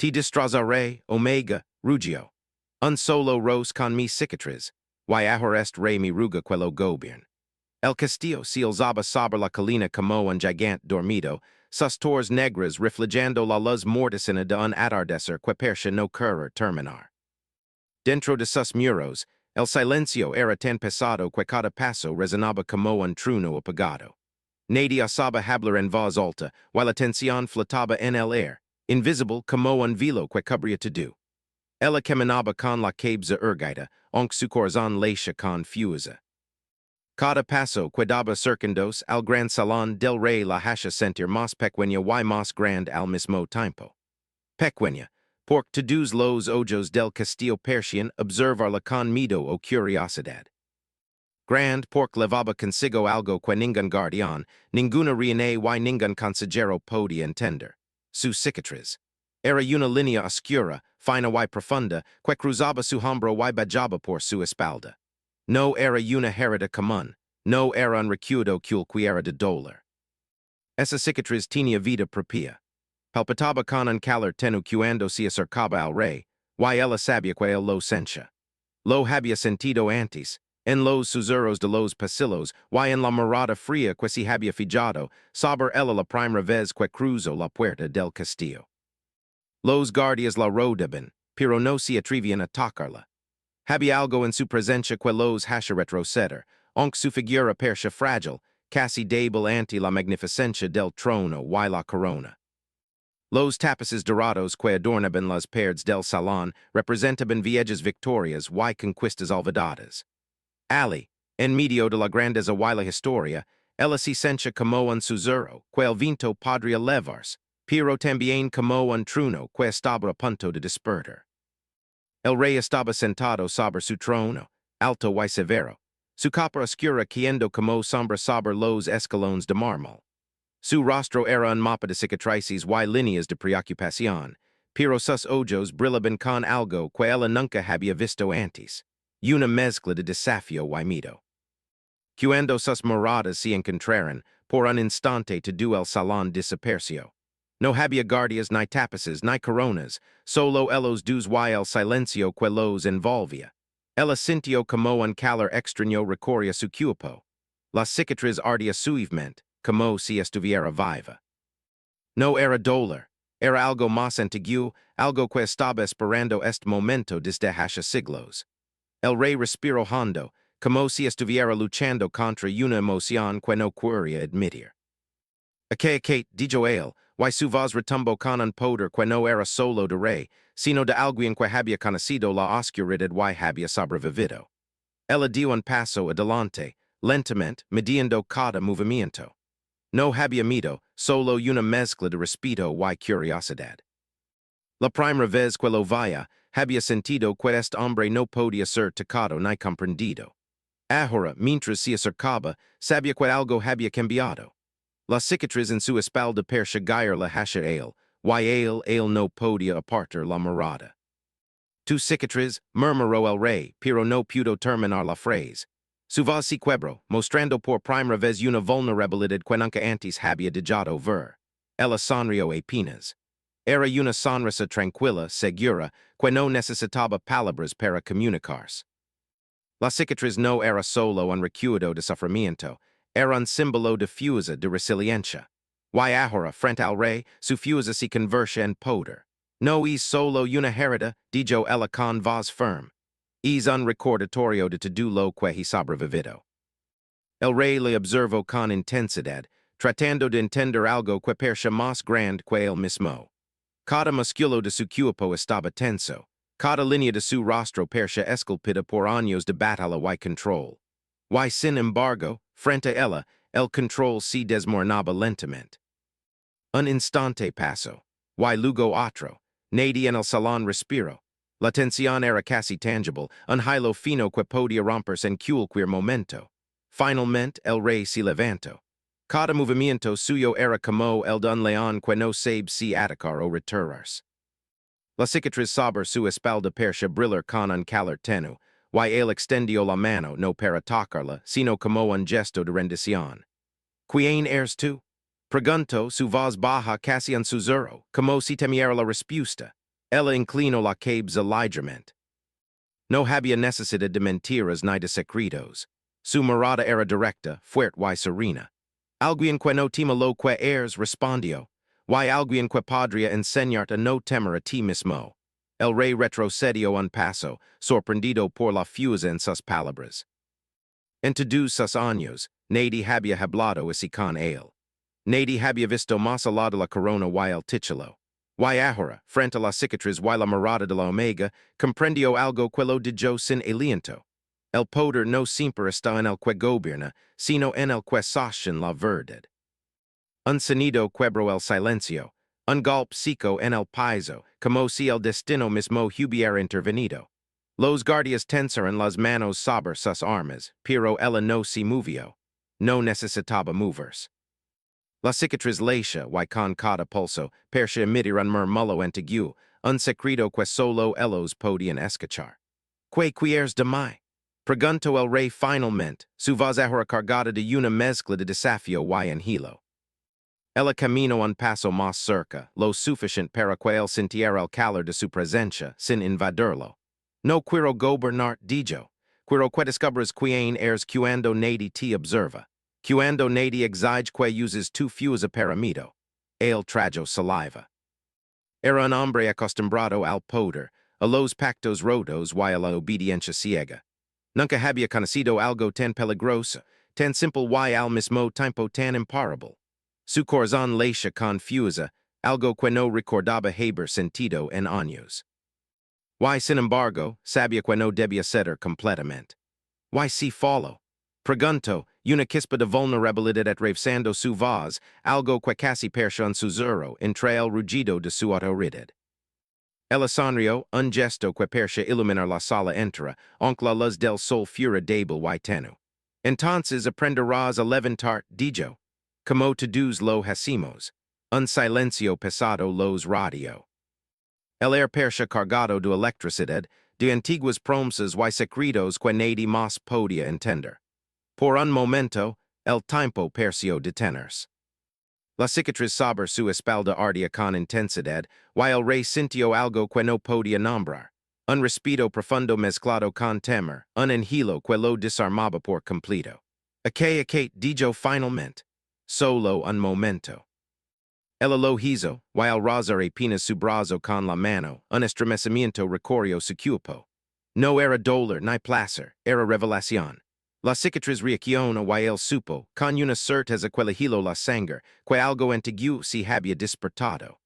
T distrazare, omega, rugio. Un solo ros con mi cicatriz, y ahor est re mi ruga quello gobierno. El castillo si el zaba saber la colina como un gigante dormido, sus torres negras reflejando la luz morticina de un atardecer que persia no querer terminar. Dentro de sus muros, el silencio era tan pesado que cada paso resonaba como un trueno apagado. Nadie osaba hablar en voz alta, while la tensión flotaba en el aire, invisible como un velo que cubría todo. Ella caminaba con la cabeza erguida, aunque su corazón latía confusa. Cada paso quedaba cercandos al gran salón del rey la hacha sentir más pequeña y más grande al mismo tiempo. Pequeña, porque todos los ojos del castillo persian observar la con miedo o curiosidad. Grand porque levaba consigo algo que ningún guardián, ninguna reina y ningún consejero podía entender. Su cicatriz. Era una línea oscura, fina y profunda, que cruzaba su hombro y bajaba por su espalda. No era una herida común, no era un recuerdo que era de dolor. Esa cicatriz tenía vida propia. Palpitaba con un calor tenue cuando se acercaba al rey, y ella sabía que él lo sentía. Lo había sentido antes, en los susurros de los pasillos, y en la mirada fría que se había fijado, sobre ella la primera vez que cruzó la puerta del castillo. Los guardias la rodeaban, pero no se atrevían a tocarla. Había algo en su presencia que los hacía retroceder, aunque su figura parecía frágil, casi débil ante la magnificencia del trono y la corona. Los tapices dorados que adornaban las paredes del salón representaban viejas victorias y conquistas olvidadas. Ali, en medio de la grandeza y la historia, ella se sentía como un susurro que el viento podría levarse, pero también como un trueno que estaba a punto de despertar. El rey estaba sentado sobre su trono, alto y severo, su capa oscura cayendo como sombra sobre los escalones de mármol. Su rostro era un mapa de cicatrices y líneas de preocupación, pero sus ojos brillaban con algo que ella nunca había visto antes, una mezcla de desafío y miedo. Cuando sus miradas se encontraron, por un instante todo el salón desapareció. No había guardias ni tapices ni coronas, solo los dos y el silencio que los envolvía. Ella sintió como un calor extraño recorría su cuerpo. La cicatriz ardía suavemente, como si estuviera viva. No era dolor, era algo más antiguo, algo que estaba esperando este momento desde hace siglos. El rey respiró hondo, como si estuviera luchando contra una emoción que no quería admitir. Aquella dijo él, y su voz retumbó con un poder que no era solo de rey, sino de alguien que había conocido la oscuridad y había sobrevivido. Ella dio un paso adelante, lentamente, midiendo cada movimiento. No había miedo, solo una mezcla de respeto y curiosidad. La primera vez que lo veía, había sentido que este hombre no podía ser tocado ni comprendido. Ahora, mientras se acercaba, sabía que algo había cambiado. La cicatriz en su espalda parecía guiarla hacia él, y él no podía apartar la mirada. Tu cicatriz, murmuró el rey, pero no pudo terminar la frase. Su voz se quebró, mostrando por primera vez una vulnerabilidad que nunca antes había dejado ver. Ella sonrió apenas. Era una sonrisa tranquila, segura, que no necesitaba palabras para comunicarse. La cicatriz no era solo un recuerdo de sufrimiento, era un símbolo de fuerza de resiliencia. Y ahora, frente al rey, su fuerza se convierte en poder. No es solo una herida, dijo ella con voz firme. Es un recordatorio de todo lo que he sobrevivido. El rey le observó con intensidad, tratando de entender algo que parecía más grande que él mismo. Cada músculo de su cuerpo estaba tenso. Cada línea de su rostro parecía esculpida por años de batalla y control. Y sin embargo, frente a ella, el control se desmoronaba lentamente. Un instante pasó, y luego otro. Nadie en el salón respiró. La tensión era casi tangible, un hilo fino que podía romperse en cualquier momento. Finalmente, el rey se levantó. Cada movimiento suyo era como el de un león que no sabe si atacar o retirarse. La cicatriz sobre su espalda parecía brillar con un calor tenue, y él extendió la mano no para tocarla, sino como un gesto de rendición. ¿Quién eres tú? Preguntó, su voz baja casi un susurro, como si temiera la respuesta. Ella inclino la cabes alidrament. No había necesidad de mentiras ni de secretos. Su mirada era directa, fuerte y serena. Alguien que no tema lo que eres respondió. Y alguien que podría enseñarte a no temer a ti mismo. El rey retrocedió un paso, sorprendido por la fuerza en sus palabras. En todos sus años, nadie había hablado así con él. Nadie había visto más allá de la corona y el título. Y ahora, frente a la cicatriz y la mirada de la Omega, comprendió algo que lo dijo sin aliento. El poder no siempre está en el que gobierna, sino en el que sostiene la verdad. Un sonido quebró el silencio, un golpe seco en el piso, como si el destino mismo hubiera intervenido. Los guardias tensaron las manos sobre sus armas, pero ella no se movió. No necesitaba moverse. La cicatriz lacia y con cada pulso, persia emitir un murmullo antiguo, un secreto que solo ellos podían escuchar. ¿Qué quieres de mí? Preguntó el rey finalmente, su voz ahora cargada de una mezcla de desafío y anhelo. Ella caminó un paso más cerca, lo suficiente para que él sintiera el calor de su presencia, sin invadirlo. No quiero gobernar, dijo. Quiero que descubras quién eres cuando nadie te observa. Cuando nadie exige que uses tu fuerza para mí. Él tragó saliva. Era un hombre acostumbrado al poder, a los pactos rotos y a la obediencia ciega. Nunca había conocido algo tan peligroso, tan simple y al mismo tiempo tan imparable. Su corazón latía con fuerza, algo que no recordaba haber sentido en años. Y sin embargo, sabía que no debía ceder completamente. Y si follow. Preguntó, una chispa de vulnerabilidad atravesando su voz, algo que casi perdió en susurro entre el rugido de su autoridad. El sonrió, un gesto que parecía iluminar la sala entera, aunque la luz del sol fuera débil y tenue. Entonces aprenderás a levantar, dijo. Como todos lo hacemos. Un silencio pesado los rodeó. El aire parecía cargado de electricidad, de antiguas promesas y secretos que nadie más podía entender. Por un momento, el tiempo pareció detenerse. La cicatriz sobre su espalda ardía con intensidad, y el rey sintió algo que no podía nombrar. Un respiro profundo mezclado con temor, un anhelo que lo desarmaba por completo. Aquella dijo finalmente. Solo un momento. El lo hizo, y al rozar apenas su brazo con la mano, un estremecimiento recorrió su cuerpo. No era dolor ni placer, era revelación. La cicatriz reaccionó y él supo, con una certeza que le heló la sangre, que algo antiguo se había despertado.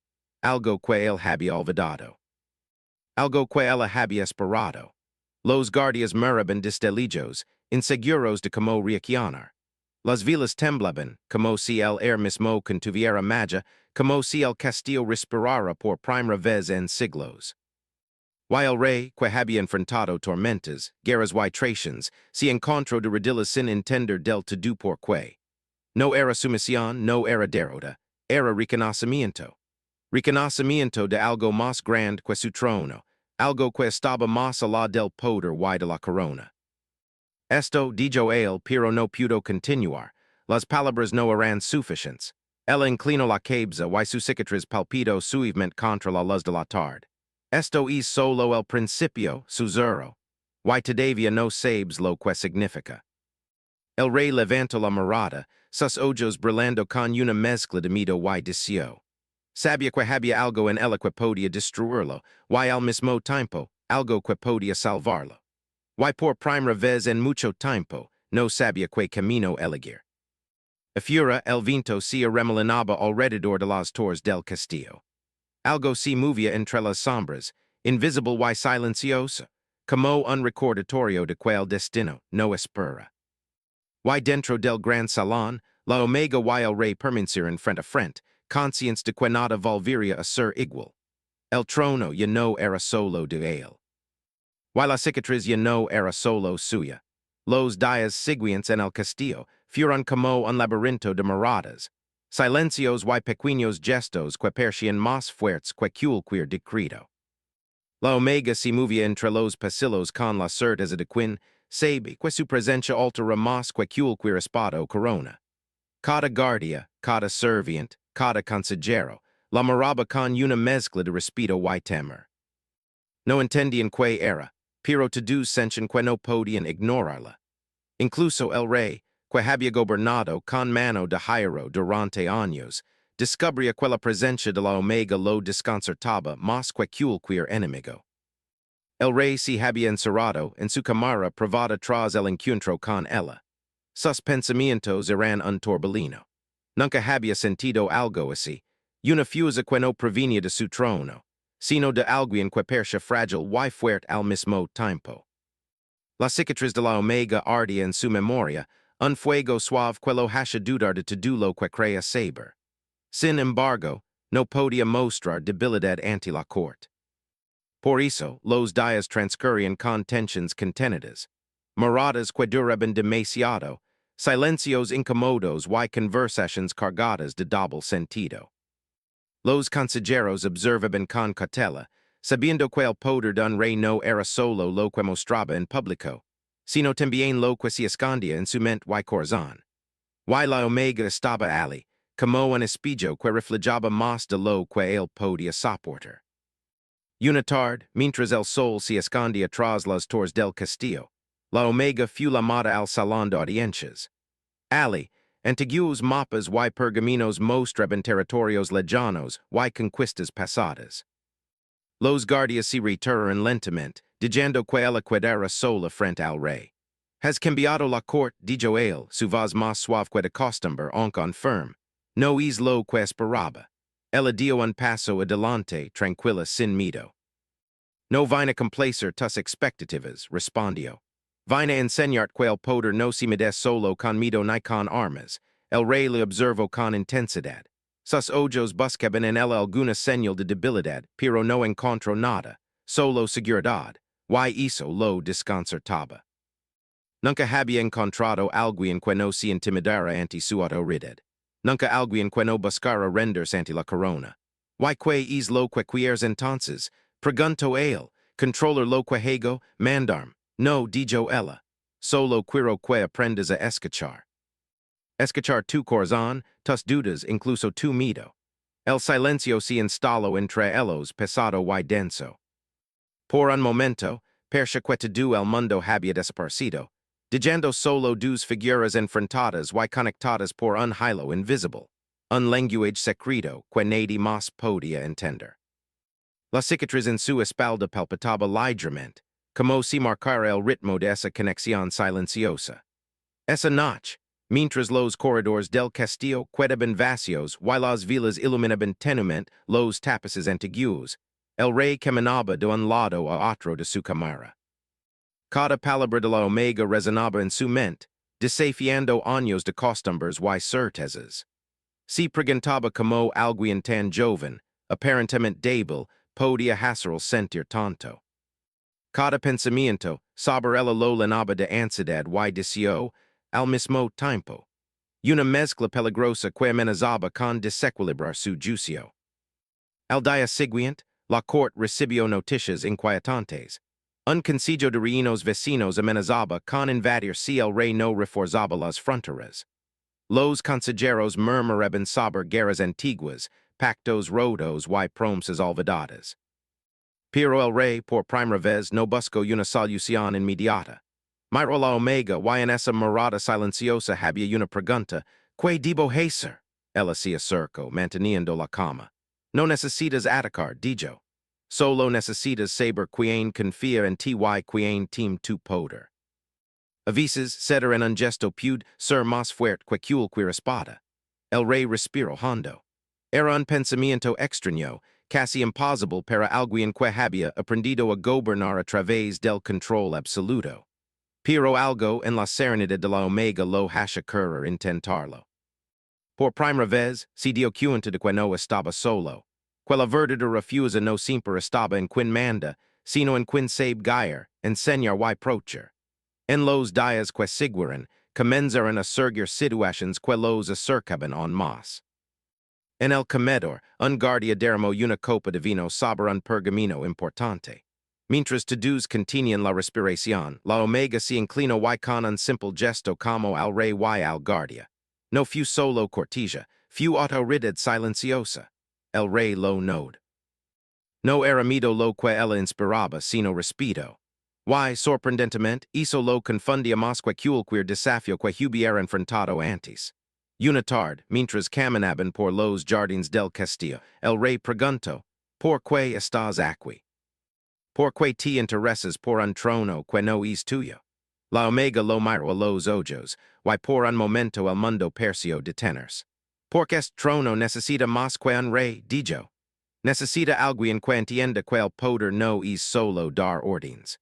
Algo que él había olvidado. Algo que él había esperado. Los guardias miraban desde lejos, inseguros de cómo reaccionar. Las vilas temblaban, como si el aire mismo contuviera magia, como si el castillo respirara por primera vez en siglos. Y el rey, que había enfrentado tormentas, guerras y traiciones, se encontró de rodillas sin entender del todo por qué. No era sumisión, no era derrota, era reconocimiento. Reconocimiento de algo más grande que su trono, algo que estaba más allá del poder y de la corona. Esto dijo él, pero no pudo continuar. Las palabras no eran suficientes. Él inclinó la cabeza y su cicatriz palpitó suavemente contra la luz de la tarde. Esto es solo el principio, susurro. Y todavía no sabes lo que significa. El rey levantó la mirada, sus ojos brillando con una mezcla de miedo y deseo. Sabía que había algo en él que podía destruirlo, y al mismo tiempo, algo que podía salvarlo. Y por primera vez en mucho tiempo, no sabía qué camino elegir. Afuera, el viento se remolinaba alrededor de las torres del castillo. Algo se movía entre las sombras, invisible y silencioso, como un recordatorio de que el destino no espera. Y dentro del gran salón, la Omega y el rey permanecieron frente a frente, conscientes de que nada volvería a ser igual. El trono ya no era solo de él. Y la cicatriz ya no era solo suya. Los días siguientes en el castillo fueron como un laberinto de miradas, silencios y pequeños gestos que parecían más fuertes que cualquier decreto. La Omega se movía entre los pasillos con la certeza de quien sabe que su presencia altera más que cualquier espada o corona. Cada guardia, cada serviente, cada consejero, la miraba con una mezcla de respeto y temor. No entendian que era, pero tadus sentian que no podian ignorarla. Incluso el rey, que había gobernado con mano de hierro durante años, descubría que la presencia de la omega lo desconcertaba más que cualquier enemigo. El rey se había encerrado en su cámara privada tras el encuentro con ella. Sus pensamientos eran un torbellino. Nunca había sentido algo así, una fuerza que no provenía de su trono, sino de alguien que parecía frágil y fuerte al mismo tiempo. La cicatriz de la omega ardía en su memoria, un fuego suave que lo hacía dudar de todo lo que creía saber. Sin embargo, no podía mostrar debilidad ante la corte. Por eso, los días transcurrían con tensiones contenidas, miradas que duraban demasiado, silencios incómodos y conversaciones cargadas de doble sentido. Los consejeros observaban con cautela, sabiendo que el poder de un rey no era solo lo que mostraba en público, sino también lo que se escondía en su mente y corazón. Y la omega estaba allí, como un espejo que reflejaba más de lo que él podía soportar. Una tarde, mientras el sol se escondía tras las torres del castillo, la omega fue llamada al salón de audiencias. Allí, antiguos mapas y pergaminos mostraban territorios lejanos y conquistas pasadas. Los guardias se retiraron lentamente, diciendo que ella quedara sola frente al rey. Has cambiado la corte, dijo él, su voz más suave que de costumbre, aunque firme. No es lo que esperaba. Ella dio un paso adelante, tranquila sin miedo. No vine a complacer tus expectativas, respondió. Vine a enseñarte que el poder no se mide solo con miedo ni con armas. El rey le observó con intensidad. Sus ojos buscaban en él alguna señal de debilidad, pero no encontró nada, solo seguridad, y eso lo desconcertaba. Nunca había encontrado alguien que no se intimidara ante su autoridad. Nunca alguien que no buscara renderse ante la corona. ¿Y qué es lo que quieres entonces? Preguntó él. Controller lo que hago, mandarme. No, dijo ella. Solo quiero que aprendas a escuchar. Escuchar tu corazón, tus dudas, incluso tu miedo. El silencio se instaló entre ellos pesado y denso. Por un momento, parecía que todo el mundo había desaparecido, dejando solo dos figuras enfrentadas y conectadas por un hilo invisible, un lenguaje secreto que nadie más podía entender. La cicatriz en su espalda palpitaba ligeramente, como si marcara el ritmo de esa conexión silenciosa. Esa noche, mientras los corredores del castillo quedaban vacíos y las vilas iluminaban tenuemente los tapices antiguos, el rey caminaba de un lado a otro de su cámara. Cada palabra de la omega resonaba en su mente, desafiando años de costumbres y certezas. Se preguntaba como alguien tan joven, aparentemente débil, podía hacerlo sentir tanto. Cada pensamiento, sobre ella lo llenaba de ansiedad y deseo, al mismo tiempo. Una mezcla peligrosa que amenazaba con desequilibrar su juicio. Al día siguiente, la corte recibió noticias inquietantes. Un consejo de reinos vecinos amenazaba con invadir si el rey no reforzaba las fronteras. Los consejeros murmuraban sobre guerras antiguas, pactos rotos y promesas olvidadas. Pero el rey, por primera vez, no buscó una solución inmediata. Miró la omega y en esa mirada silenciosa había una pregunta. ¿Qué debo hacer? Ella se acercó, manteniendo la calma. No necesitas atacar, dijo. Solo necesitas saber quién confía en ti y quién teme tu poder. A veces, ceder en un gesto puede ser más fuerte que cualquier espada. El rey respiró hondo. Era un pensamiento extraño, casi imposible para alguien que había aprendido a gobernar a través del control absoluto. Pero algo en la serenidad de la omega lo hacía querer intentarlo. Por primera vez, se dio cuenta de que no estaba solo. Que la verdadera refusa no siempre estaba en quien manda, sino en quien sabe guiar, enseñar y proteger. En los días que siguieron, comenzaron a surgir situaciones que los acercaban aún más. En el comedor, un guardia derramó una copa de vino sobre un pergamino importante. Mientras todos contenían la respiración, la omega se inclinó y con un simple gesto como al rey y al guardia. No fue solo cortesía, fue autoridad silenciosa. El rey lo notó. No eremido lo que ella inspiraba sino respeto. Y, sorprendentemente, hizo lo confundia más que cualquier desafio que hubiera enfrentado antes. Unitard, mientras caminaban por los jardines del castillo, el rey preguntó, ¿por qué estás aquí? ¿Por qué te interesas por un trono que no es tuyo? La Omega lo miró a los ojos, y por un momento el mundo pareció detenerse. Porque este trono necesita más que un rey, dijo. Necesita alguien que entienda que el poder no es solo dar órdenes.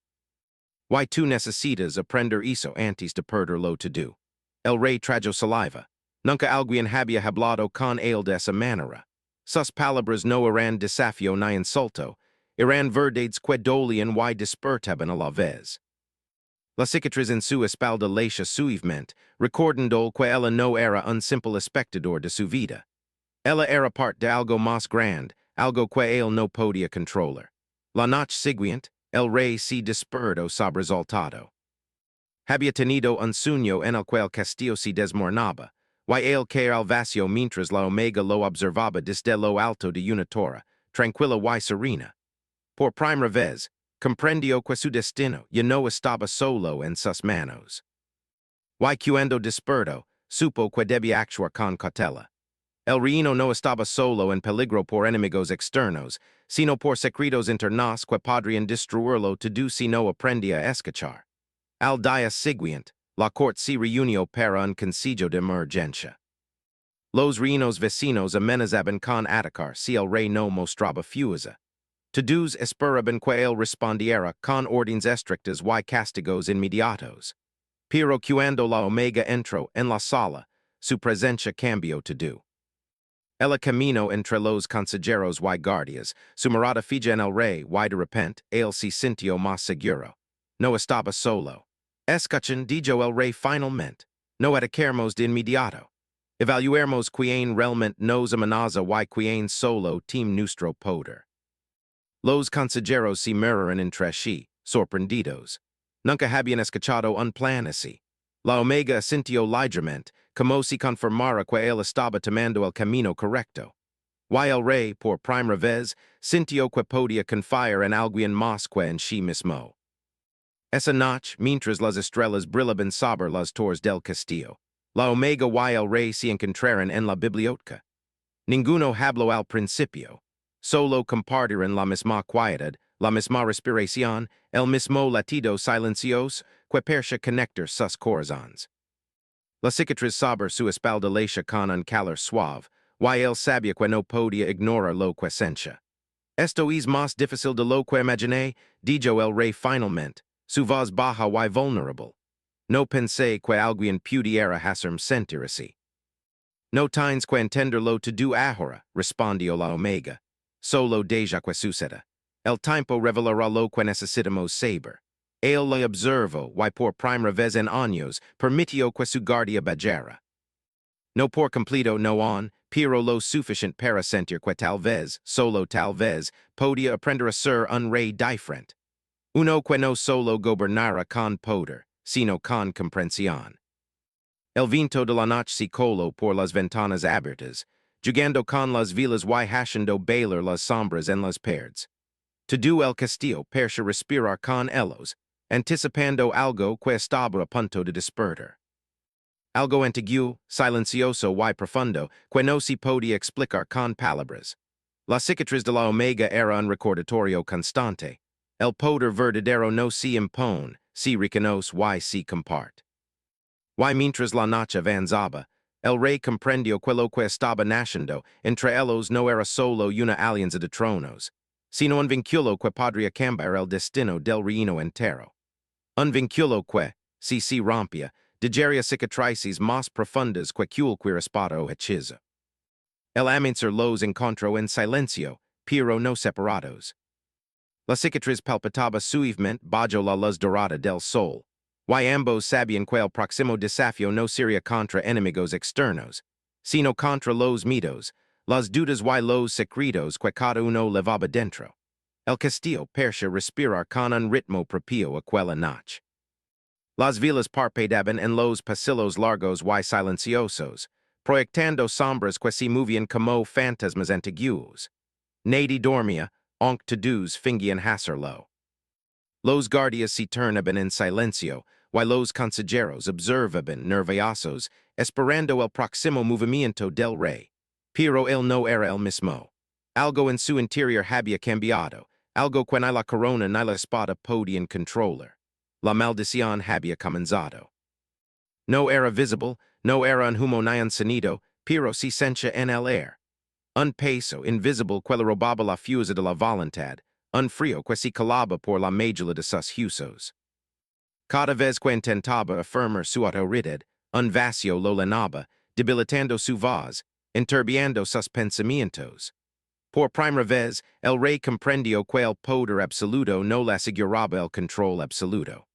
Y tú necesitas aprender eso antes de perderlo todo. El rey trajo saliva. Nunca alguien había hablado con él de esa manera. Sus palabras no eran desafío ni insulto, eran verdades que dolían y despertaban a la vez. La cicatriz en su espalda leía suavemente, recordando que ella no era un simple espectador de su vida. Ella era parte de algo más grande, algo que él no podía controlar. La noche siguiente, el rey se despertó sobresaltado. Había tenido un sueño en el que el castillo se desmoronaba, y él caía al vacío mientras la Omega lo observaba desde lo alto de una torre, tranquila y serena. Por primera vez, comprendió que su destino ya no estaba solo en sus manos. Y cuando despertó, supo que debía actuar con cautela. El reino no estaba solo en peligro por enemigos externos, sino por secretos internos que podrían destruirlo todo si no aprendía a escuchar. Al día siguiente, la corte se reunió para un consejo de emergencia. Los reinos vecinos amenazaban con atacar si el rey no mostraba fuerza. Todos esperaban que él respondiera con órdenes estrictas y castigos inmediatos. Pero cuando la Omega entró en la sala, su presencia cambió todo. El camino entre los consejeros y guardias, su mirada fija en el rey y de repente, él se sintió más seguro. No estaba solo. Escuchen, dijo el rey finalmente. No atacaremos de inmediato. Evaluaremos quién realmente nos amenaza y quién solo team nuestro poder. Los consejeros se miraron entre sí, sorprendidos. Nunca habían escuchado un plan así. La Omega sintió ligeramente, como si confirmara que él estaba tomando el camino correcto. Y el rey, por primera vez, sintió que podía confiar en alguien más que en sí mismo. Esa noche, mientras las estrellas brillaban sobre las torres del castillo, la Omega y el rey se encontraron en la biblioteca. Ninguno habló al principio. Solo compartieron la misma quietud, la misma respiración, el mismo latido silencioso que parecía conectar sus corazones. La cicatriz sobre su espalda leía con un calor suave, y él sabía que no podía ignorar lo que sentía. Esto es más difícil de lo que imaginé, dijo el rey finalmente, su voz baja y vulnerable. No pensé que alguien pudiera hacerme sentir así. No tienes que entenderlo todo ahora, respondió la Omega. Solo deja que suceda. El tiempo revelará lo que necesitamos saber. Él le observó y por primera vez en años permitió que su guardia bajara. No por completo no on, pero lo suficiente para sentir que tal vez, solo tal vez, podía aprender a ser un rey diferente. Uno que no solo gobernara con poder, sino con comprensión. El viento de la noche se coló por las ventanas abiertas, jugando con las velas y haciendo bailar las sombras en las paredes. Todo el castillo parecía respirar con ellos, anticipando algo que estaba a punto de despertar. Algo antiguo, silencioso y profundo, que no se podía explicar con palabras. La cicatriz de la Omega era un recordatorio constante. El poder verdadero no se impone, se reconoce y se comparte. Y mientras la noche avanzaba, el rey comprendió que lo que estaba naciendo entre ellos no era solo una alianza de tronos, sino un vínculo que podría cambiar el destino del reino entero. Un vínculo que, si se rompía, dejaría cicatrices más profundas que cualquier espada o hechizo. El amencer los encontró en silencio, pero no separados. La cicatriz palpitaba suavemente bajo la luz dorada del sol. Y ambos sabían que el próximo desafío no sería contra enemigos externos, sino contra los mitos, las dudas y los secretos que cada uno llevaba dentro. El castillo parecía respirar con un ritmo propio a aquella noche. Las velas parpadeaban en los pasillos largos y silenciosos, proyectando sombras que se movían como fantasmas antiguos. Nadie dormía, onc to-dos fingian hacerlo. Los guardias si turnaban en silencio, y los consejeros observaban nerviosos, esperando el próximo movimiento del rey. Pero él no era el mismo. Algo en su interior había cambiado, algo que ni la corona ni la espada podían controlar. La maldición había comenzado. No era visible, no era un humo ni un sonido, pero se sentía en el aire. Un peso invisible que le robaba la fuerza de la voluntad, un frío que se calaba por la médula de sus huesos. Cada vez que intentaba afirmar su autoridad, un vacío lo llenaba, debilitando su voz, enturbiando sus pensamientos. Por primera vez, el rey comprendió que el poder absoluto no le aseguraba el control absoluto.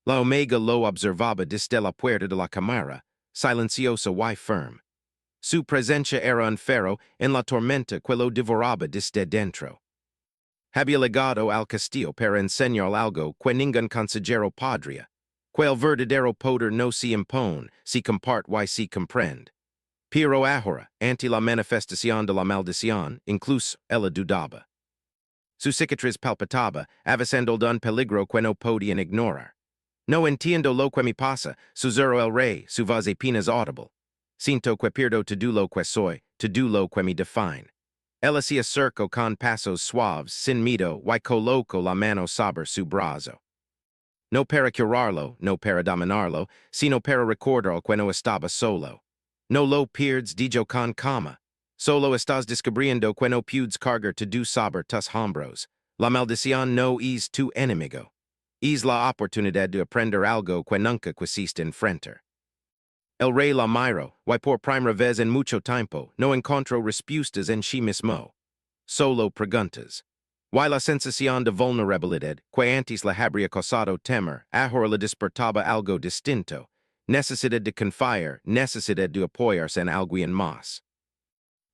La Omega lo observaba desde la puerta de la cámara, silenciosa y firme. Su presencia era un faro en la tormenta que lo devoraba desde dentro. Había llegado al castillo para enseñar algo que ningún consejero podría, que el verdadero poder no se impone, se comparte y se comprende. Pero ahora, ante la manifestación de la maldición, incluso ella dudaba. Su cicatriz palpitaba, avisando un peligro que no podían ignorar. No entiendo lo que me pasa, susurró el rey, su voz apenas audible. Siento que pierdo todo lo que soy, todo lo que me define. Ella se acercó con pasos suaves, sin miedo, y colocó la mano sobre su brazo. No para curarlo, no para dominarlo, sino para recordar que no estaba solo. No lo pierdes, dijo con calma. Solo estás descubriendo que no puedes cargar todo sobre tus hombros. La maldición no es tu enemigo. Es la oportunidad de aprender algo que nunca quisiste enfrentar. El rey la miró, y por primera vez en mucho tiempo no encontró respuestas en sí mismo. Solo preguntas. Y la sensación de vulnerabilidad, que antes le habría causado temor, ahora le despertaba algo distinto. Necesidad de confiar, necesidad de apoyarse en alguien más.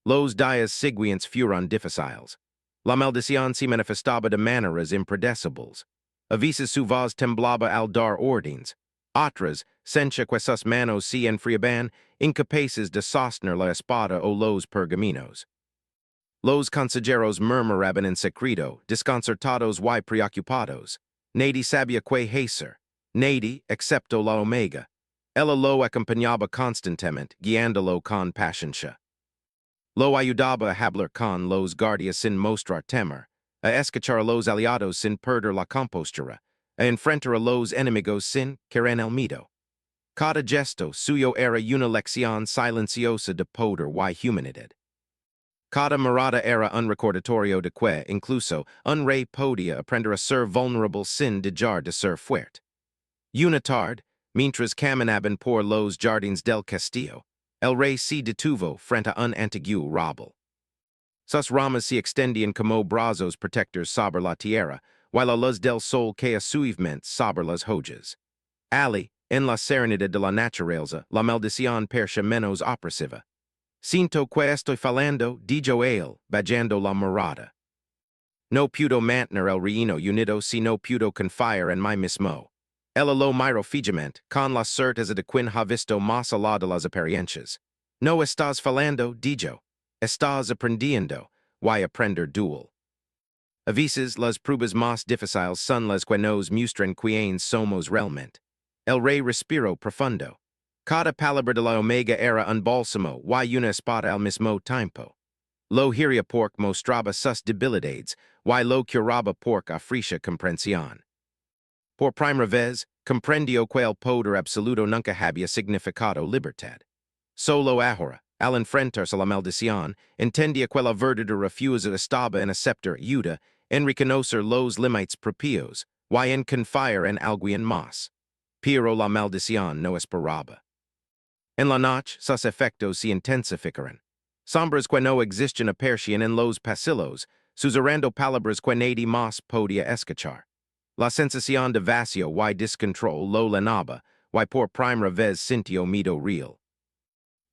Los días siguientes fueron difíciles. La maldición se manifestaba de maneras impredecibles. A veces su voz temblaba al dar órdenes. Otras, sentía que sus manos se enfriaban, incapaces de sostener la espada o los pergaminos. Los consejeros murmuraban en secreto, desconcertados y preocupados. Nadie sabía qué hacer. Nadie, excepto la Omega. Ella lo acompañaba constantemente, guiándolo con paciencia. Lo ayudaba a hablar con los guardias sin mostrar temor, a escuchar a los aliados sin perder la compostura, a enfrentar a los enemigos sin caer en el miedo. Cada gesto suyo era una lección silenciosa de poder y humanidad. Cada mirada era un recordatorio de que, incluso, un rey podía aprender a ser vulnerable sin dejar de ser fuerte. Una tarde, mientras caminaban por los jardines del castillo, el rey se detuvo frente a un antiguo roble. Sus ramas se extendían como brazos protectores sobre la tierra, while la luz del sol caía suavemente sobre las hojas. Ali, en la serenidad de la naturaleza, la maldición parecía menos opresiva. Siento que estoy falando, dijo él, bajando la mirada. No puedo mantener el reino unido si no puedo confiar en mí mismo. Ella lo miró fijamente, con la certeza de quien ha visto más allá de las apariencias. No estás falando, dijo. Estás aprendiendo, y aprender dual. A veces, las pruebas más difíciles son las que nos muestran quién somos realmente. El rey respiró profundo. Cada palabra de la Omega era un bálsamo y una espada al mismo tiempo. Lo hería porque mostraba sus debilidades, y lo curaba porque ofrecía comprensión. Por primera vez, comprendió que el poder absoluto nunca había significado libertad. Solo ahora, al enfrentarse a la maldición, entendía que la verdadera fuerza estaba en aceptar ayuda, en reconocer los límites propios, y en confiar en alguien más. Pero la maldición no esperaba. En la noche, sus efectos se intensificaron. Sombras que no existían aparecían en los pasillos, susurrando palabras que nadie más podía escuchar. La sensación de vacío y descontrol lo llenaba, y por primera vez sintió miedo real.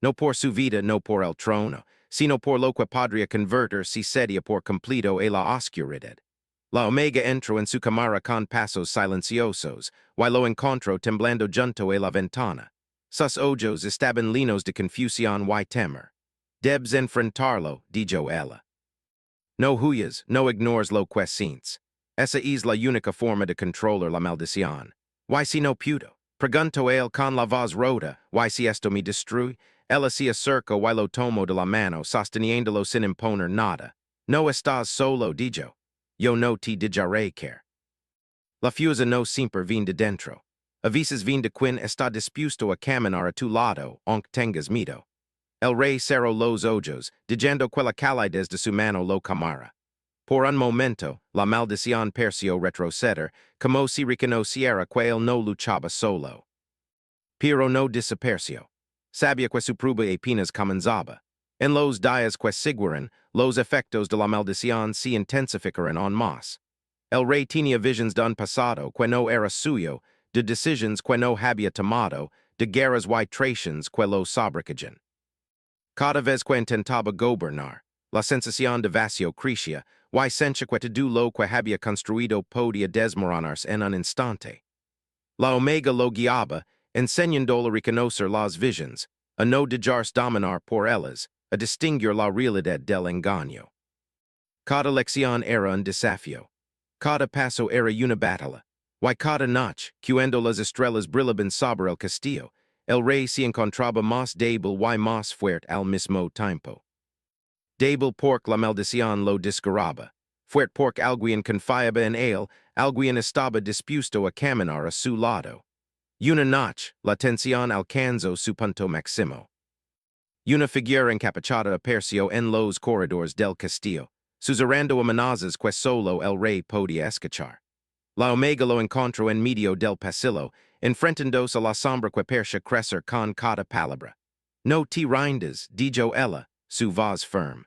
No por su vida, no por el trono, sino por lo que podría convertir si cedía por completo a la oscuridad. La Omega entró en su cámara con pasos silenciosos, y lo encontró temblando junto a la ventana. Sus ojos estaban llenos de confusión y temor. Debes enfrentarlo, dijo ella. No huyas, no ignores lo quesints. Esa es la única forma de controlar la maldición. Y si no pudo, pregunto él con la voz rota, y si esto me destruye, ella se acerca y lo tomo de la mano, sosteniéndolo sin imponer nada. No estás solo, dijo. Yo no te dejaré caer. La fusa no siempre vin de dentro. A veces vin de quien está dispuesto a caminar a tu lado, aunque tengas miedo. El rey cerró los ojos, diciendo que la calidez de su mano lo camara. Por un momento, la maldición pareció retroceder, como si reconociera que él no luchaba solo. Pero no desapareció. Sabía que su prueba apenas comenzaba. En los días que siguieron, los efectos de la maldición se intensificaron aún más. El rey tenía visions de un pasado que no era suyo, de decisions que no había tomado, de guerras y traiciones que lo sobrecargan. Cada vez que intentaba gobernar, la sensación de vacío crecía, y sentía que todo lo que había construido podía desmoronarse en un instante. La Omega lo guiaba, enseñándole a reconocer las visions, a no dejarse dominar por ellas, a distinguir la realidad del engaño. Cada lección era un desafío. Cada paso era una batalla. Y cada noche, cuando las estrellas brillaban sobre el castillo, el rey se encontraba más débil y más fuerte al mismo tiempo. Débil porque la maldición lo desgarraba. Fuerte porque alguien confiaba en él, alguien estaba dispuesto a caminar a su lado. Una noche, la tensión alcanzó su punto máximo. Una figura encapuchada apareció en los corredores del castillo, susurrando amenazas que solo el rey podía escuchar. La Omega lo encontró en medio del pasillo, enfrentándose a la sombra que parecía crecer con cada palabra. No te rindas, dijo ella, su voz firme.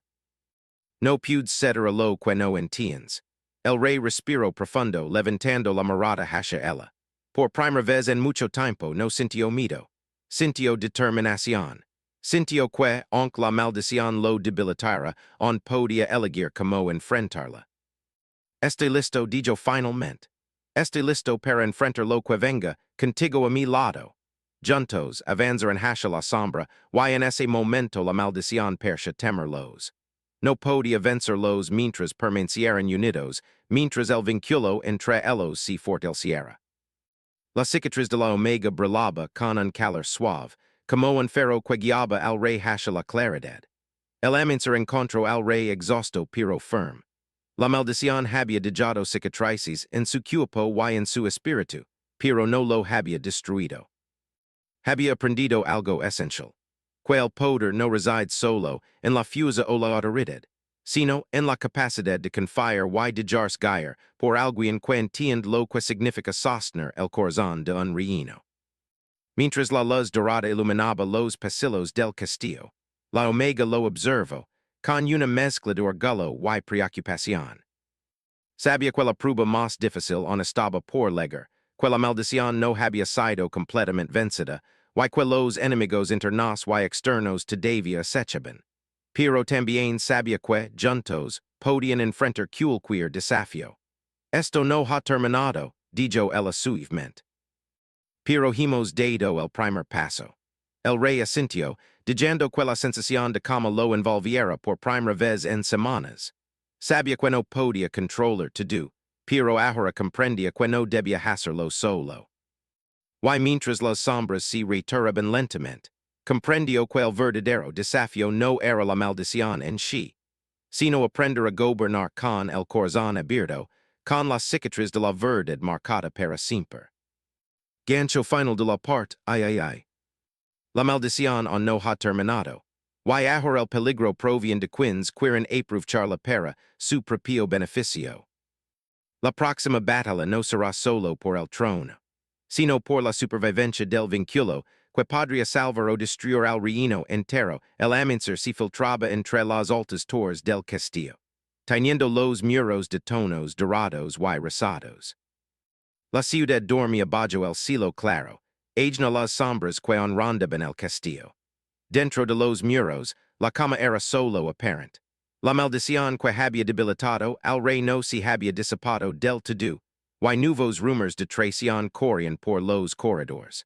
No pude ceder a lo que no entiendes. El rey respiró profundo, levantando la mirada hacia ella. Por primera vez en mucho tiempo no sintió miedo. Sintió determinación. Sintió que, aunque la maldición lo debilitara, aún podía elegir cómo enfrentarla. Estoy listo, dijo finalmente. Estoy listo para enfrentar lo que venga, contigo a mi lado. Juntos, avanzaron hacia la sombra, y en ese momento la maldición parecía temerlos. No podía vencerlos mientras permanecieran unidos, mientras el vínculo entre ellos se fortaleciera. La cicatriz de la Omega brillaba con un calor suave, como un ferro que guiaba al rey hacia la claridad. El amenazar encontró al rey exhausto pero firme. La maldición había dejado cicatrices en su cuerpo y en su espíritu, pero no lo había destruido. Había aprendido algo esencial. Que el poder no reside solo en la fuerza o la autoridad, sino en la capacidad de confiar y dejarse guiar por alguien que entiende lo que significa sostener el corazón de un reino. Mientras la luz dorada iluminaba los pasillos del castillo, la Omega lo observó, con una mezcla de orgullo y preocupación. Sabía que la prueba más difícil aún estaba por llegar, que la maldición no había sido completamente vencida, y que los enemigos internos y externos todavía acechaban. Pero también sabía que, juntos, podían enfrentar cualquier desafío. Esto no ha terminado, dijo ella suavemente. Pero hemos dado el primer paso. El rey asintió, diciendo que la sensación de cómo lo envolviera por primera vez en semanas. Sabía que no podía controlar todo, pero ahora comprendía que no debía hacerlo solo. Y mientras las sombras se retiraban lentamente, comprendió que el verdadero desafío no era la maldición en sí, sino aprender a gobernar con el corazón abierto, con la cicatriz de la verdad marcada para siempre. Gancho final de la parte, ay. La maldición aún no ha terminado. Y ahora el peligro proviene de quienes quieren aprovechar la para su propio beneficio. La próxima batalla no será solo por el trono, sino por la supervivencia del vínculo que podría salvar o destruir al reino entero. El amenazar se filtraba entre las altas torres del castillo, teniendo los muros de tonos dorados y rosados. La ciudad dormía bajo el cielo claro, ajena las sombras que rondaban el castillo. Dentro de los muros, la cama era solo aparente. La maldición que había debilitado al rey no se había disipado del todo, y nuevos rumores de traición corrían por los corredores.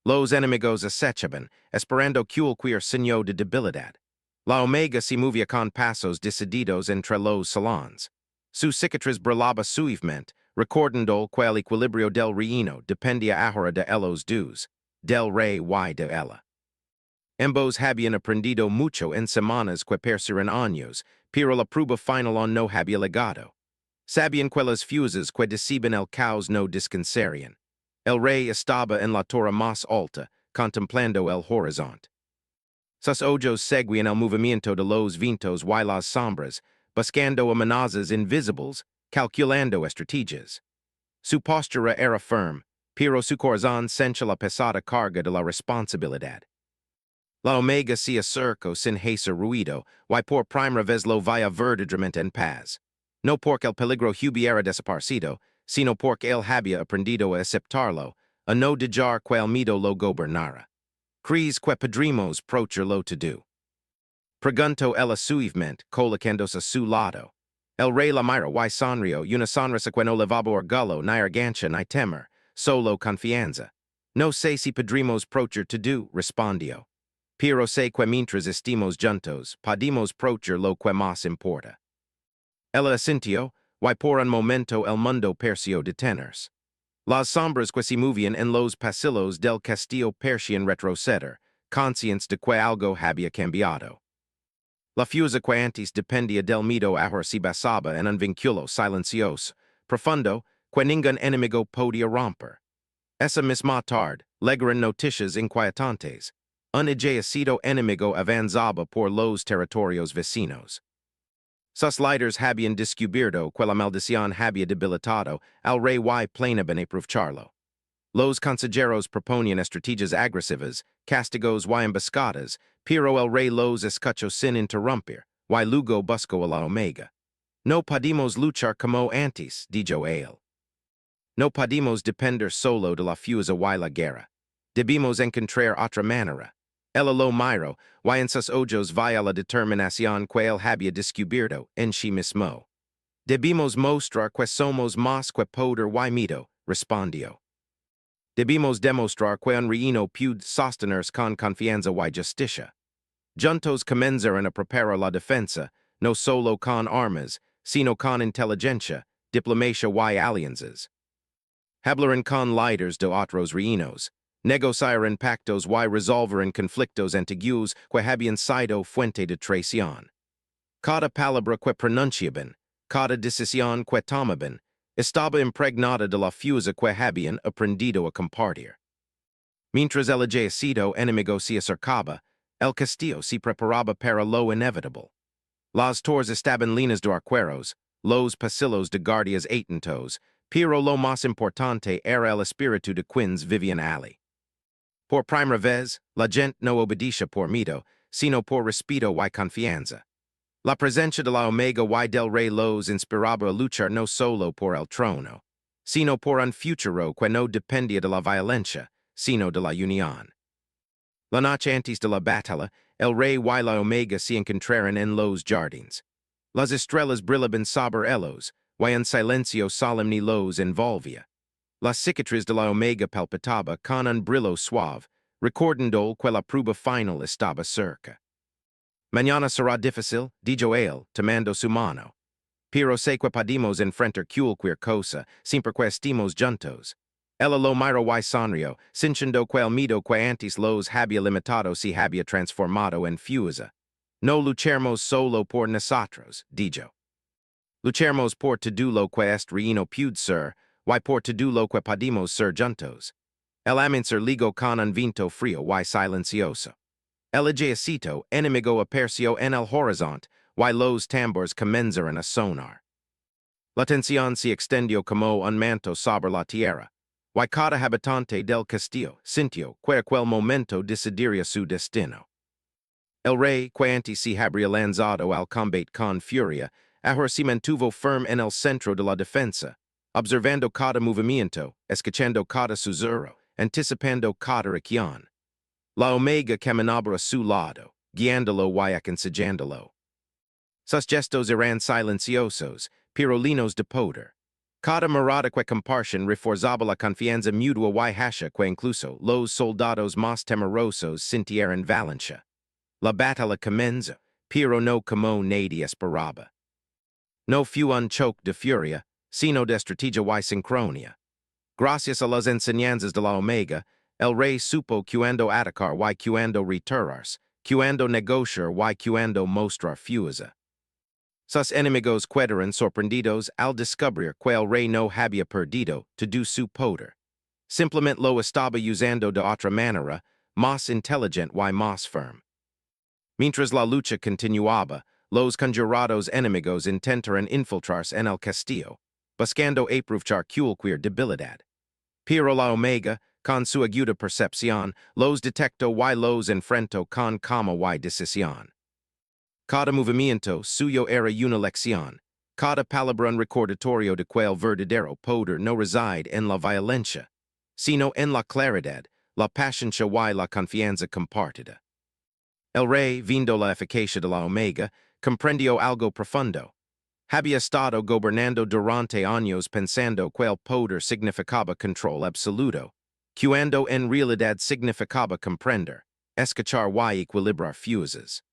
Los enemigos acechaban, esperando cualquier signo de debilidad. La omega si movia con pasos decididos entre los salons. Su cicatriz brillaba suavemente, recordando que el equilibrio del reino dependía ahora de ellos dos, del rey y de ella. Ambos habían aprendido mucho en semanas que parecieron años, pero la prueba final aún no había llegado. Sabían que las fuses que decían el caos no descansarían. El rey estaba en la torre más alta, contemplando el horizonte. Sus ojos seguían el movimiento de los vientos y las sombras, buscando amenazas invisibles, calculando estrategias. Su postura era firme, pero su corazón sentía la pesada carga de la responsabilidad. La omega se acercó sin hacer ruido, y por primera vez lo veía verdaderamente en paz. No porque el peligro hubiera desaparecido, sino porque él había aprendido a aceptarlo, a no dejar que el miedo lo gobernara. Crees que podremos protegerlo to do. Preguntó ella suavemente, colocándose a su lado. El rey la miró y sonrió, una sonrisa que no levaba orgullo, ni arrogancia, ni temor, solo confianza. No sé si podremos proteger to do, respondió. Pero sé que mientras estemos juntos, podemos proteger lo que más importa. Ella asintió, y por un momento el mundo pareció detenerse. Las sombras que se movían en los pasillos del castillo parecían retroceder, conscientes de que algo había cambiado. La fusa que antes dependía del miedo ahora se basaba en un vínculo silencioso, profundo, que ningún enemigo podía romper. Esa misma tarde, llegaron noticias inquietantes. Un ejército enemigo avanzaba por los territorios vecinos. Sus líderes habían descubierto que la maldición había debilitado al rey y planeaban aprovecharlo. Los consejeros proponían estrategias agresivas, castigos y emboscadas, pero el rey los escuchó sin interrumpir, y luego buscó a la omega. No podemos luchar como antes, dijo él. No podemos depender solo de la fuerza y la guerra. Debemos encontrar otra manera. Ella lo miró, y en sus ojos veía la determinación que él había descubierto en sí mismo. Debemos mostrar que somos más que poder y miedo, respondió. Debemos demostrar que un reino puede sostenerse con confianza y justicia. Juntos comenzaron a preparar la defensa, no solo con armas, sino con inteligencia, diplomacia y alianzas. Hablaron con líderes de otros reinos, negociaron pactos y resolveron conflictos antiguos que habían sido fuente de traición. Cada palabra que pronunciaban, cada decisión que tomaban, estaba impregnada de la fuerza que habían aprendido a compartir. Mientras el ejército enemigo se acercaba, el castillo se preparaba para lo inevitable. Las torres estaban llenas de arqueros, los pasillos de guardias atentos, pero lo más importante era el espíritu de quienes vivían allí. Por primera vez, la gente no obedecía por miedo, sino por respeto y confianza. La presencia de la omega y del rey los inspiraba a luchar no solo por el trono, sino por un futuro que no dependía de la violencia, sino de la unión. La noche antes de la batalla, el rey y la omega se encontraron en los jardines. Las estrellas brillaban sobre ellos, y un silencio solemne los envolvía. La cicatriz de la omega palpitaba con un brillo suave, recordando que la prueba final estaba cerca. Mañana será difícil, dijo él, tomando su mano. Pero sé que podemos enfrentar cualquier cosa, siempre que estemos juntos. Ella lo miró y sonrió, sintiendo que el miedo que antes los había limitado se había transformado en fuerza. No lucharemos solo por nosotros, dijo. Lucharemos por todo lo que este reino puede ser, y por todo lo que podemos ser juntos. El amanecer ligó con un viento frío y silencioso. El ejército enemigo apareció en el horizonte, y los tambores comenzaron a sonar. La tensión se extendió como un manto sobre la tierra, y cada habitante del castillo sintió que aquel momento decidiría su destino. El rey, que antes se habría lanzado al combate con furia, ahora se mantuvo firme en el centro de la defensa, observando cada movimiento, escuchando cada susurro, anticipando cada acción. La omega caminaba a su lado, guiándolo y aconsejándolo. Sus gestos eran silenciosos, pero llenos de poder. Cada mirada que compartían reforzaba la confianza mutua y hacía que incluso los soldados más temerosos sintieran valencia. La batalla comenzó, Pero no como nadi esperaba. No fu un choque de furia, sino de estrategia y sincronia. Gracias a las enseñanzas de la Omega, el rey supo cuando atacar y cuando retirarse, cuando negociar y cuando mostrar fuerza. Sus enemigos quedaron sorprendidos al descubrir que el rey no había perdido todo su poder. Simplemente lo estaba usando de otra manera, más inteligente y más firme. Mientras la lucha continuaba, los conjurados enemigos intentaron infiltrarse en el castillo, buscando aprovechar cualquier debilidad. Pero la Omega, con su aguda percepción, los detectó y los enfrentó con calma y decisión. Cada movimiento suyo era una lección, cada palabra un recordatorio de que el verdadero poder no reside en la violencia, sino en la claridad, la paciencia y la confianza compartida. El rey, viendo la eficacia de la Omega, comprendió algo profundo. Había estado gobernando durante años pensando que el poder significaba control absoluto, cuando en realidad significaba comprender, escuchar y equilibrar fuerzas.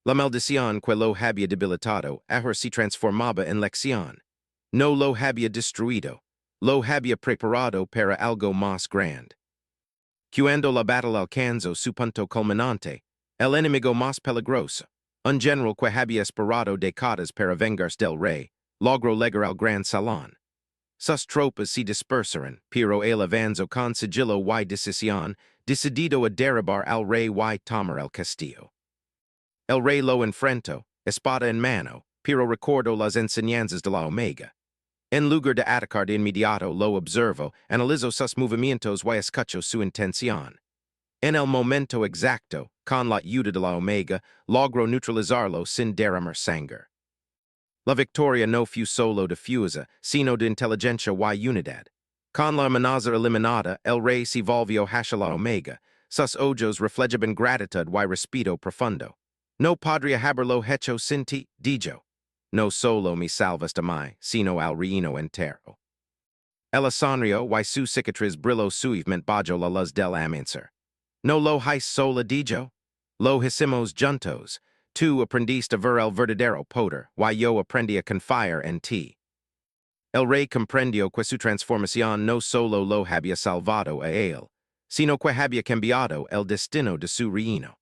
La maldición que lo había debilitado ahora se transformaba en lección. No lo había destruido, lo había preparado para algo más grande. Cuando la batalla alcanzó su punto culminante, el enemigo más peligroso, un general que había esperado décadas para vengarse del rey, logró llegar al gran salón. Sus tropas se dispersaron, pero él avanzó con sigilo y decisión, decidido a derribar al rey y tomar el castillo. El rey lo enfrentó, espada en mano, pero recordó las enseñanzas de la Omega. En lugar de atacar de inmediato, lo observó, analizó sus movimientos y escuchó su intención. En el momento exacto, con la ayuda de la Omega, logró neutralizarlo sin derramar sangre. La victoria no fue solo de fuerza, sino de inteligencia y unidad. Con la amenaza eliminada, el rey se volvió hacia la Omega, sus ojos reflejaban gratitud y respeto profundo. No podría haberlo hecho sin ti, dijo. No solo me salvaste a mí, sino al reino entero. El sonrió y su cicatriz brilló suavemente bajo la luz del amanecer. No lo hice sola, dijo. Lo hicimos juntos. Tú aprendiste a ver el verdadero poder, y yo aprendí a confiar en ti. El rey comprendió que su transformación no solo lo había salvado a él, sino que había cambiado el destino de su reino.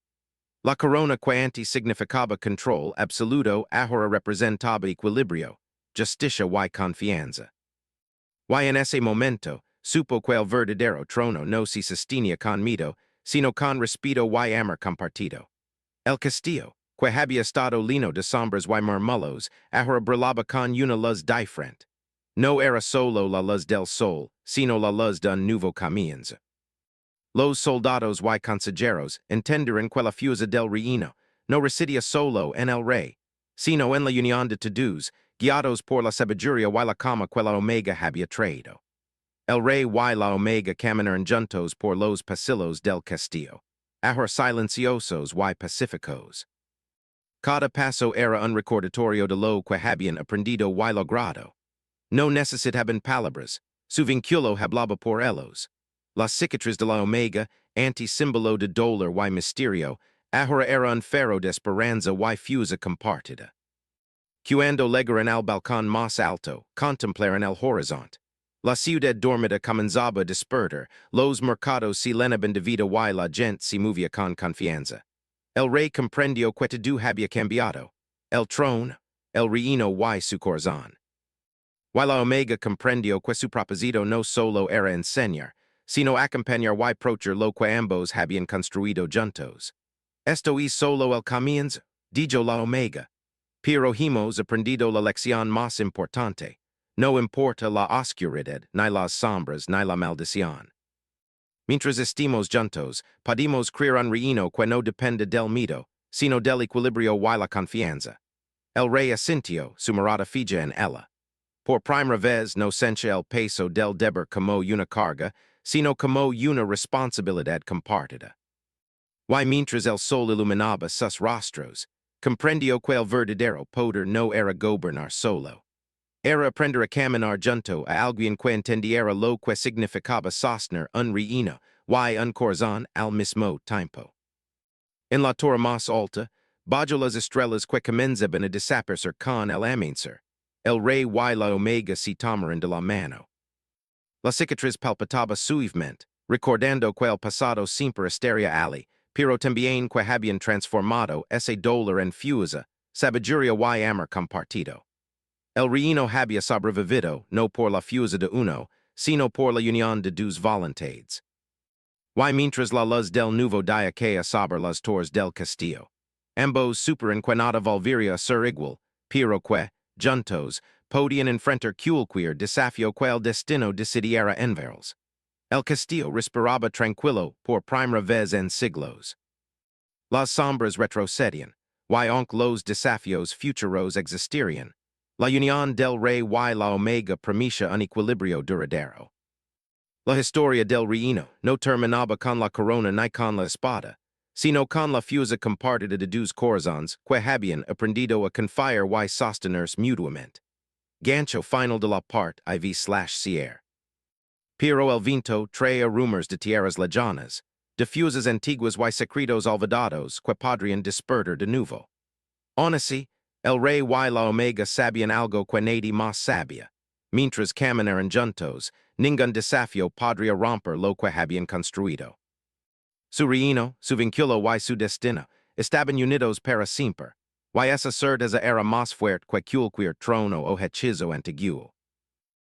La corona que antes significaba control absoluto ahora representaba equilibrio, justicia y confianza. Y en ese momento, supo que el verdadero trono no se sostenía con miedo, sino con respeto y amor compartido. El castillo, que había estado lleno de sombras y murmullos, ahora brillaba con una luz diferente. No era solo la luz del sol, sino la luz de un nuevo comienzo. Los soldados y consejeros entendieron que la fuerza del reino no residía solo en el rey, sino en la unión de todos, guiados por la sabiduría y la calma que la Omega había traído. El rey y la Omega caminaron juntos por los pasillos del castillo, ahora silenciosos y pacíficos. Cada paso era un recordatorio de lo que habían aprendido y logrado. No necesitaban palabras, su vínculo hablaba por ellos. La cicatriz de la Omega, anti-símbolo de dolor y misterio, ahora era un faro de esperanza y fuerza compartida. Cuando llegaron al balcón más alto, contemplaron el horizonte. La ciudad dormida comenzaba a despertar, los mercados se llenaban de vida y la gente se movía con confianza. El rey comprendió que todo había cambiado, el trono, el reino y su corazón. Y la Omega comprendió que su propósito no solo era enseñar, sino acompañar y proteger lo que ambos habían construido juntos. Esto es solo el comienzo, dijo la Omega. Pero hemos aprendido la lección más importante. No importa la oscuridad, ni las sombras, ni la maldición. Mientras estemos juntos, podemos crear un reino que no depende del miedo, sino del equilibrio y la confianza. El rey asintió, su mirada fija en ella. Por primera vez no sentía el peso del deber como una carga, sino como una responsabilidad compartida. Y mientras el sol iluminaba sus rostros, comprendió que el verdadero poder no era gobernar solo. Era aprender a caminar junto a alguien que entendiera lo que significaba sostener un reino y un corazón al mismo tiempo. En la torre más alta, Bajo las estrellas que comenzeben a desaparecer con el amanecer. El rey y la omega se tomaron de la mano. La cicatriz palpitaba suavemente, recordando que el pasado siempre estaría allí, pero también que habían transformado ese dolor en fuerza, sabiduría y amor compartido. El reino había sobrevivido no por la fuerza de uno, sino por la unión de dos voluntades. Y mientras la luz del nuevo día caía sobre las torres del castillo, ambos superinquinada volvería a ser igual, pero que, juntos, podían enfrentar cualquier desafío que el destino decidiera enviarles. El castillo respiraba tranquilo por primera vez en siglos. Las sombras retrocedían, y aunque los desafíos futuros existirían, la unión del rey y la omega prometía un equilibrio duradero. La historia del reino no terminaba con la corona ni con la espada, sino con la fuerza compartida de dos corazones que habían aprendido a confiar y sostenerse mutuamente. Gancho final de la parte IV/Cierre. Pero el viento traía rumors de tierras lejanas, de fuerzas antiguas y secretos olvidados que podrían despertar de nuevo. Aún así, el rey y la omega sabían algo que nadie más sabía. Mientras caminaran juntos, ningún desafío podría romper lo que habían construido. Su reino, su vínculo y su destino estaban unidos para siempre, y esa certeza era más fuerte que cualquier trono o hechizo antiguo.